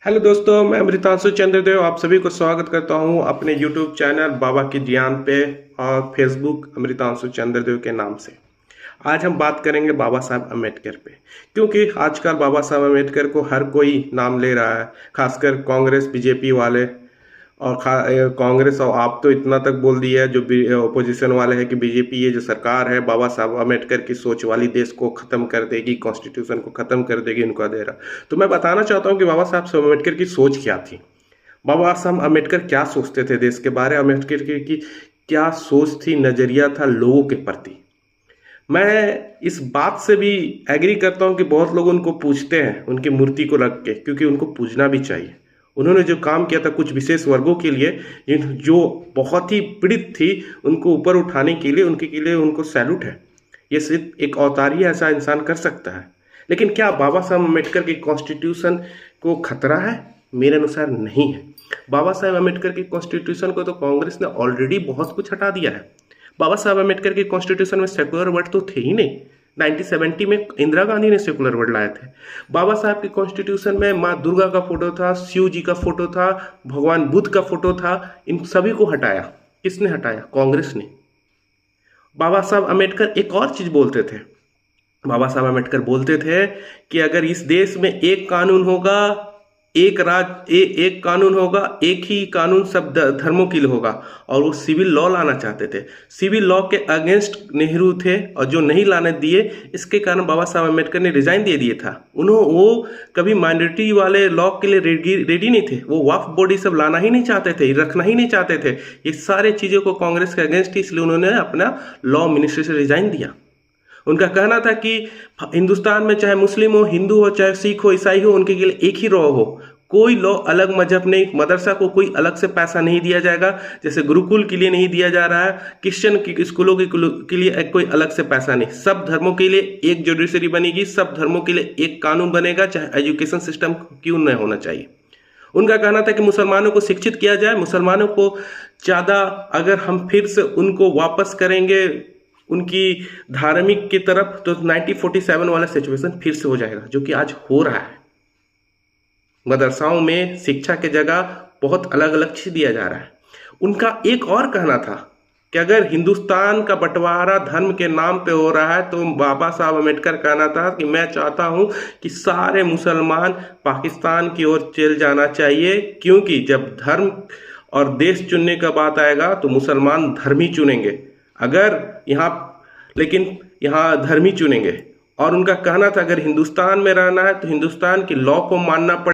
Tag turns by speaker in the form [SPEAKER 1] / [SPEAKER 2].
[SPEAKER 1] Hello दोस्तों, मैं अमृतांशु चंद्रदेव आप सभी को स्वागत करता हूं अपने यूट्यूब चैनल बाबा की ज्ञान पे और फेसबुक अमृतांशु चंद्रदेव के नाम से। आज हम बात करेंगे बाबा साहब अम्बेडकर पे, क्योंकि आजकल बाबा साहब अम्बेडकर को हर कोई नाम ले रहा है, खासकर कांग्रेस बीजेपी वाले। और कांग्रेस और आप तो इतना तक बोल दिया है जो ओपोजिशन वाले हैं कि बीजेपी ये जो सरकार है बाबा साहब अम्बेडकर की सोच वाली देश को ख़त्म कर देगी, कॉन्स्टिट्यूशन को ख़त्म कर देगी, इनको दे रहा। तो मैं बताना चाहता हूँ कि बाबा साहब अम्बेडकर की सोच क्या थी। बाबा साहब अम्बेडकर क्या सोचते थे देश के बारे में, अम्बेडकर की क्या सोच थी, नज़रिया था लोगों के प्रति। मैं इस बात से भी एग्री करता हूँ कि बहुत लोग उनको पूजते हैं उनकी मूर्ति को रख के, क्योंकि उनको पूजना भी चाहिए। उन्होंने जो काम किया था कुछ विशेष वर्गों के लिए जो बहुत ही पीड़ित थी, उनको ऊपर उठाने के लिए उनको सैल्यूट है। ये सिर्फ एक अवतार ही ऐसा इंसान कर सकता है। लेकिन क्या बाबा साहब अम्बेडकर की कॉन्स्टिट्यूशन को खतरा है? मेरे अनुसार नहीं है। बाबा साहब अम्बेडकर की कॉन्स्टिट्यूशन को तो कांग्रेस ने ऑलरेडी बहुत कुछ हटा दिया है। बाबा साहब अम्बेडकर की कॉन्स्टिट्यूशन में सेकुलर वर्ड तो थे ही नहीं। 1970 में इंदिरा गांधी ने सेकुलर वर्ड लाए थे। बाबा साहब की कॉन्स्टिट्यूशन में माँ दुर्गा का फोटो था, शिव जी का फोटो था, भगवान बुद्ध का फोटो था। इन सभी को हटाया। किसने हटाया? कांग्रेस ने। बाबा साहब अम्बेडकर एक और चीज बोलते थे। बाबा साहब अम्बेडकर बोलते थे कि अगर इस देश में एक कानून होगा, एक कानून होगा, एक ही कानून सब धर्मों के लिए होगा। और वो सिविल लॉ लाना चाहते थे। सिविल लॉ के अगेंस्ट नेहरू थे और जो नहीं लाने दिए, इसके कारण बाबा साहब अम्बेडकर ने रिजाइन दे दिया था। वो कभी माइनॉरिटी वाले लॉ के लिए रेडी नहीं थे। वो वक्फ बॉडी सब लाना ही नहीं चाहते थे, रखना ही नहीं चाहते थे। ये सारे चीज़ों को कांग्रेस के अगेंस्ट ही, इसलिए उन्होंने अपना लॉ मिनिस्ट्री से रिजाइन दिया। उनका कहना था कि हिंदुस्तान में चाहे मुस्लिम हो, हिंदू हो, चाहे सिख हो, ईसाई हो, उनके लिए एक ही लॉ हो। कोई लॉ अलग मजहब नहीं, मदरसा को कोई अलग से पैसा नहीं दिया जाएगा, जैसे गुरुकुल के लिए नहीं दिया जा रहा है, क्रिश्चियन की स्कूलों के लिए कोई अलग से पैसा नहीं। सब धर्मों के लिए एक जुडिशरी बनेगी, सब धर्मों के लिए एक कानून बनेगा, चाहे एजुकेशन सिस्टम क्यों न होना चाहिए। उनका कहना था कि मुसलमानों को शिक्षित किया जाए। मुसलमानों को ज़्यादा अगर हम फिर से उनको वापस करेंगे उनकी धार्मिक की तरफ, तो 1947 वाला सिचुएशन फिर से हो जाएगा, जो कि आज हो रहा है। मदरसाओं में शिक्षा की जगह बहुत अलग अलग चीज दिया जा रहा है। उनका एक और कहना था कि अगर हिंदुस्तान का बंटवारा धर्म के नाम पे हो रहा है, तो बाबा साहब अम्बेडकर कहना था कि मैं चाहता हूं कि सारे मुसलमान पाकिस्तान की ओर चल जाना चाहिए, क्योंकि जब धर्म और देश चुनने का बात आएगा तो मुसलमान धर्म ही चुनेंगे। लेकिन यहाँ धर्म ही चुनेंगे। और उनका कहना था अगर हिंदुस्तान में रहना है तो हिंदुस्तान की लॉ को मानना पड़ेगा।